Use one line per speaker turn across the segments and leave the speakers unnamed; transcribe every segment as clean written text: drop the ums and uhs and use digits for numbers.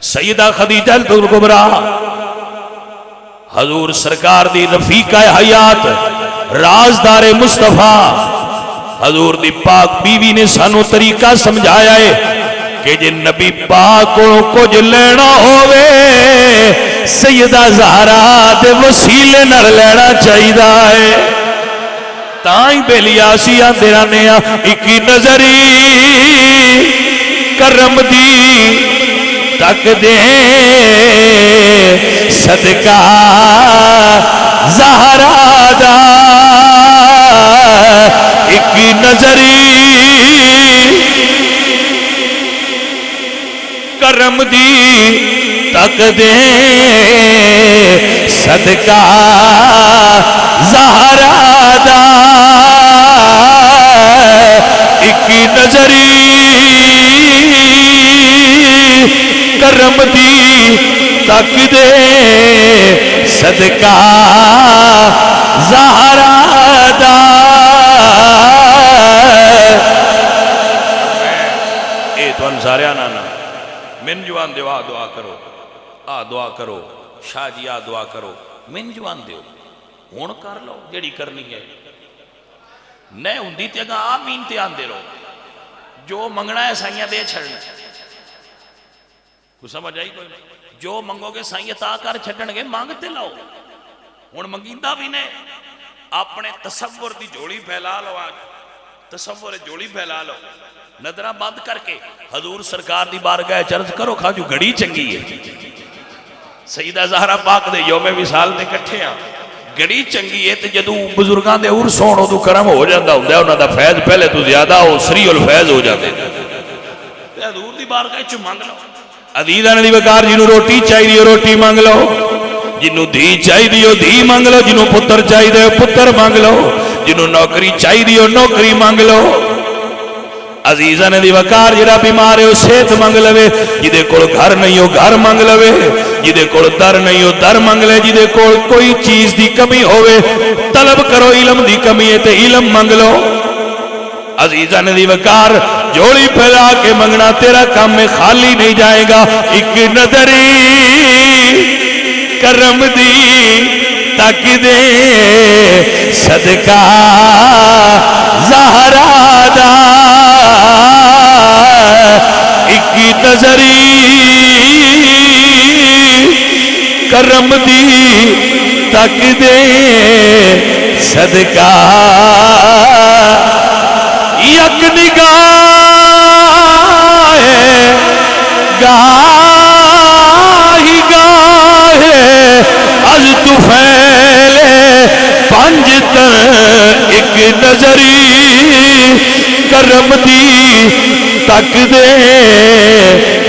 سیدہ خدیجہ الکبریٰ حضور سرکار دی رفیقہ حیات رازدار مصطفیٰ حضور دی پاک بیوی نے سانو طریقہ سمجھایا ہے کہ جن نبی پاک کو کچھ لینا ہوئے سیدہ زہرا دے وسیلے نر لینا چاہیدہ ہے تائیں بیلیا سیاں دینا نیا اکی نظری کرم دی تک دے صدقہ زہرا دا اکی نظری کرم دی تک دے صدقہ زہرا دا اکی نظری کرم دی تک دے صدقہ زہرا دا اے تو انسارے آنا من جوان دیو دعا کرو دعا کرو شاہ جی دعا کرو من جوان دیو ہون کر لو جڑی کرنی ہے نئے ہندی تے اگا آمین تے آن دے رو جو منگنا ہے سائیاں دے چھڑنا کو سمجھ آئی کوئی جو منگو گے سائیاں تا کر چھڑن گے مانگتے لاؤ ہون منگیندہ بھی نے اپنے تصور دی جوڑی پھیلا لو آج تصور جوڑی پھیلا لو نظرہ بند کر کے حضور سرکار دی بارگاہ چرز کرو کھا جو گھڑی چنگی ہے سیدہ زہرہ پاک دے یوم وصال دے کٹھے ہیں گھڑی چنگی ہے تے جدو بزرگان دے اور سونو تو کرم ہو جاندہ ہوں دے انہاں دا فیض پہلے تو زیادہ ہو سری الفیض ہو جاندے تے حضور دی بارگاہ چو مانگ لو عزیزہ نے دی وکار جنہوں روٹی چاہی دیو روٹی مانگ لو جنہوں دھی چاہی دیو دھی مانگ لو جنہوں پتر چاہی دیو پتر مانگ لو جنہوں نوکری چاہی دیو نوکری مانگ لو عزیزہ نے دی وکار جڑا بیمار ہے صحت مانگ لوے جدے کول گھر نہیں ہو گھر مانگ لوے جدے کول در نہیں ہو در مانگ لے جدے کول کوئی چیز دی کمی ہوئے طلب کرو علم دی کمی ہے تے علم مانگ لو عزیزہ نے دی وکار جوڑی پھیلا کے منگنا تیرا کام میں خالی نہیں جائے گا ایک نظری کرم دی تک دے صدقہ زہرا دا اکی نظری کرم دی تک دے صدقہ یک نگاہ گاہی گاہے از تو پھیلے پنجتر ایک نظری کرم دی تک دے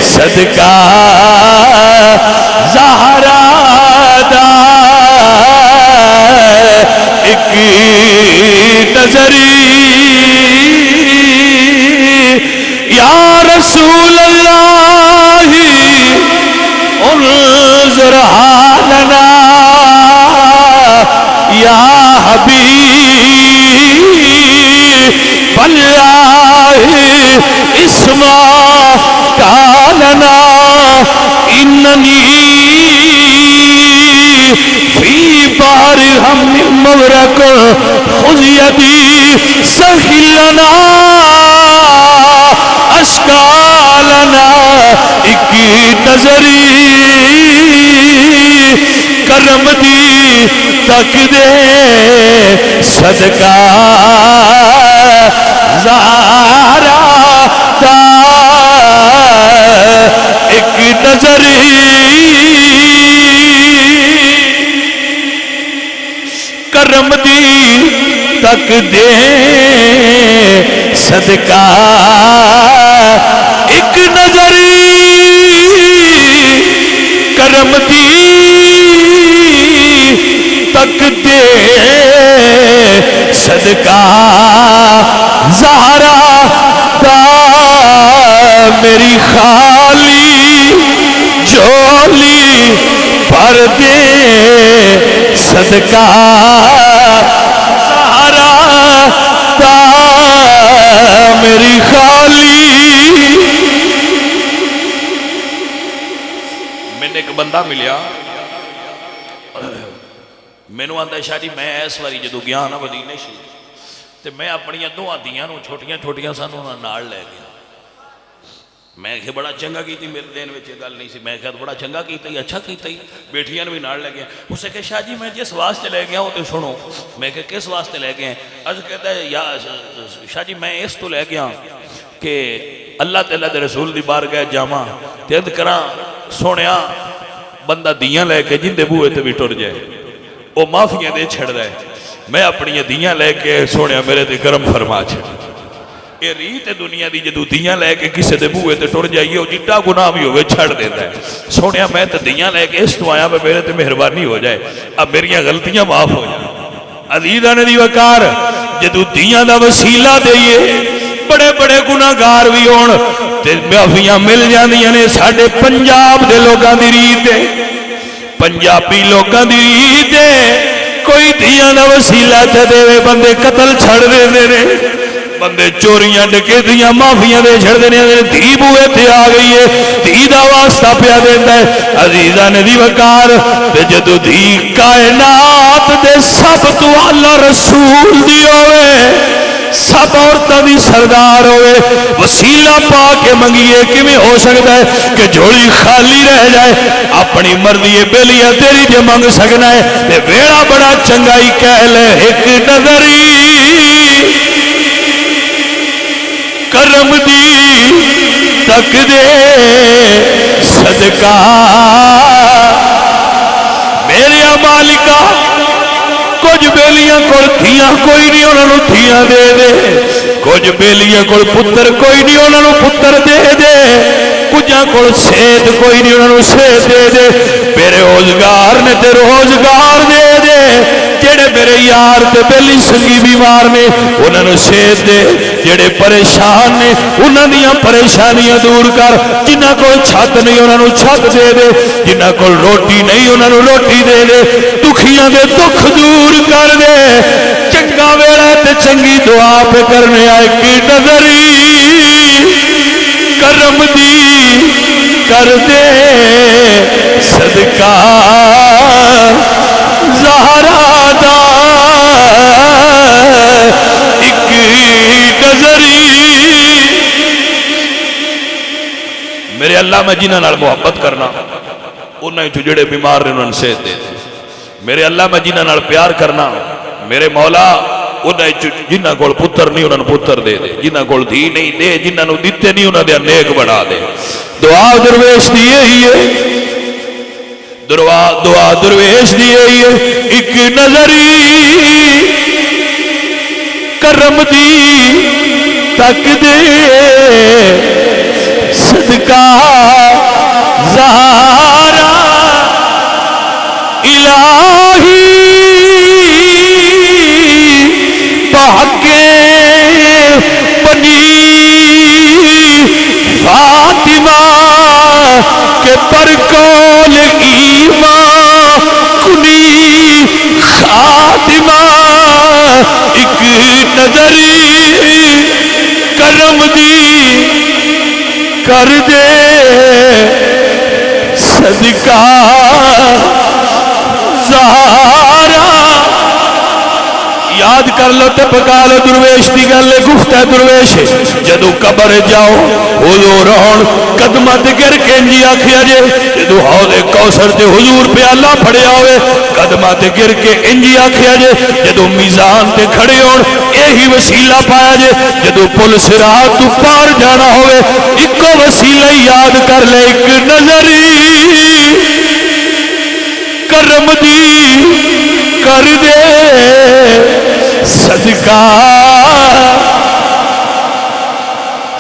صدقہ زہرا دا ایک نظری یا رسول اللہ انظر حالنا یا حبیب اللہ اسما کالنا اننی فی بار ہم مغرق خزیتی سخلنا اشکالنا اکی نظری کرم دی تک دے صدقہ زہرا دا ایک نظری کرم دی تک دے صدقہ ایک نظری کرم دی تک دے صدقہ زہرا دا میری خالی جولی بھر دے صدقہ زہرا دا میری خالی मैंने एक बंदा मिलिया, मैनू आंदा शाह जी मैं इस बारी जो गया ना मदीने शरीफ तो मैं अपन दोवां धीआं नूं छोटियां छोटियां सन उन्हां नाल लै गया। मैं कि बड़ा चंगा की मेरे दिन में गल नहीं सी, मैं क्या बड़ा चंगा किया, अच्छा किया, बेटियां भी नाल लै गया। उसे कहा शाह जी मैं जिस वास्ते लै गया वो तो सुनो। मैं क्या किस वास्ते लै गए? अज कहता है या शाह जी मैं इस तो लै गया कि अल्लाह तआला दे रसूल दी बारगाह जावां ते अर्ज करा सोनिया बंदा दियां लैके जिंदे बूहे ते भी टुर जाए वो माफियां दे छड़दा है, मैं अपनी दियां लैके सोनिया मेरे ते करम फरमा छड़। ये रीत है दुनिया की, जो दियां लैके किसी के बूहे ते टुर जाइए वो जिड्डा गुनाह भी होवे छड़ देता है। सोनिया मैं तो दियां लैके इस तो आया मैं मेरे ते मेहरबानी हो जाए, अब मेरिया गलतियां माफ हो जाए। अजीज़ान दी वकार जो दियां दा वसीला देइए बड़े बड़े गुनाहगार भी होण ते माफियां मिल जांदियां ने। साडे पंजाब दे लोकां दी रीत है, पंजाबी लोकां दी रीत है, कोई दियां दा वसीला ते देवे बंदे कतल छड़ देंदे ने, बंदे चोरियां डकैतियां माफियां दे छड़ देने। धी बूहे ते आ गई है, धी दा वास्ता पिया देंदा है। अजीज़ान दी वकार ते जदों धी कायनात दे सब तो आला रसूल दी होवे, सब औरतां दी सरदार होवे, वसीला पा के मंगिए किवें हो सकता है कि झोली खाली रह जाए? अपनी मर्जी बेलिया तेरी जे मंग सकना है ते वेड़ा बड़ा चंगा ही कह ले एक नजरी करम दी तक दे सदका मेरे मालिका। कुछ बेलियां कोल धियां कोई नहीं उन्होंने धियां दे दे, कुछ बेलियां कोल पुत्र कोई नहीं उन्होंने पुत्र दे दे, कुछां कोल सेहत कोई नहीं उन्होंने सेहत दे दे। मेरे रोजगार ने ते रोजगार दे दे, जेड़े मेरे यार ते बेली संगी बीमार ने उन्होंने सेहत दे, जेड़े परेशान ने उन्हां दियां परेशानियां दूर कर, जिन्हां कोल छत नहीं उन्होंने छत दे दे, जिन्हां कोल रोटी नहीं उन्होंने रोटी दे दे, दुखियां दे दुख दूर कर दे। चंगा वेला ते चंगी दुआ पे करने आए की नजरी करम दी कर दे सदका ज़हरा दा एक नजरी। मेरे अल्लाह मैं जिन्हां नाल मुहब्बत करना उन्हां चों जेड़े बीमार ने उन्हां नूं सेहत दे। मेरे अल्लाह मैं जिन्हां नाल प्यार करना मेरे मौला उन्हां चों जिन्हां कोल पुत्र नहीं उन्हां नूं पुत्र दे दे, जिन्हां कोल धी नहीं दे, जिन्हां नूं दित्ते नहीं उन्हां दे नेक बना दे। दुआ दरवेश दी यही है, दुआ दरवेश दी यही है एक नजरी करम दी तक दे सदका ज़हरा इलाही बहके बनी फातिमा के पर कौल ईमान कुनी खातिमा एक नजरी करम दी कर दे सदका ज़हरा। याद कर लो तो पका लो दुर्वेश की गल गुफ्त है दुर्वेश जदू कबर जाओ हुजूर होण कदमां ते गिर के इंजी आखिया जे जदू हौदे कौसर ते हुजूर प्याला फड़िया होवे कदमां ते गिर के इंजी आखिया जे जदू मीज़ान ते खड़े होण यही वसीला पाया जे जदू पुल सिरात तू पार जाना होवे इको वसीला याद कर ले एक नजरी करम दी कर दे सदका।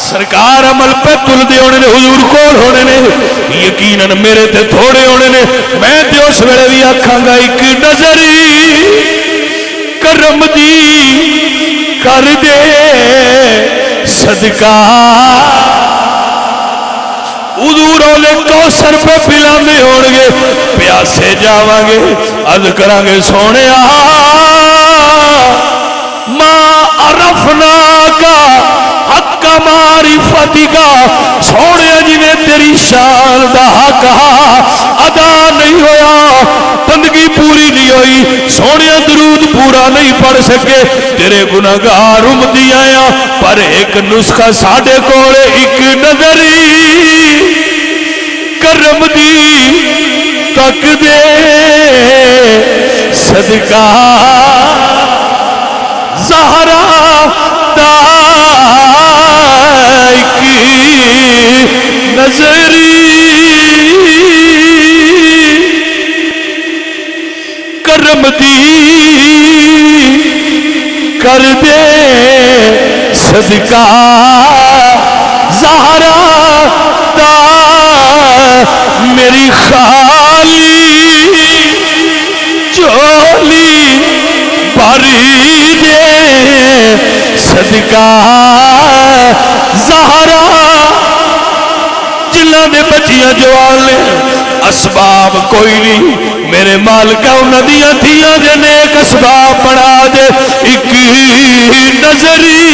सरकार अमल पे तुलते होने ने हुजूर कोल होने ने यकीनन मेरे ते थोड़े होने ने मैं ते उस वेले भी आखांगा एक नजरी करम दी कर दे सदका। हुजूर ओले कौसर पे पिलांदे होणगे प्यासे जावांगे अज करांगे सोने मां अरफना का हक मारिफती का सोने जिन्हें तेरी शान दा हक
نہیں پڑھ سکے تیرے گناہگار امتی آیا پر ایک نسخہ ساڑھے کوڑے ایک نظری کرم دی تک دے صدقہ زہرا دائی کی نظری کرم دی کر دے صدقہ زہرا دا میری خالی چولی بھری دے صدقہ زہرا جنہاں نے بچیاں جوان لے اسباب کوئی نہیں میرے مالکہ ندیاں تھیاں دے نیک اسباب بنا دے ایک نظری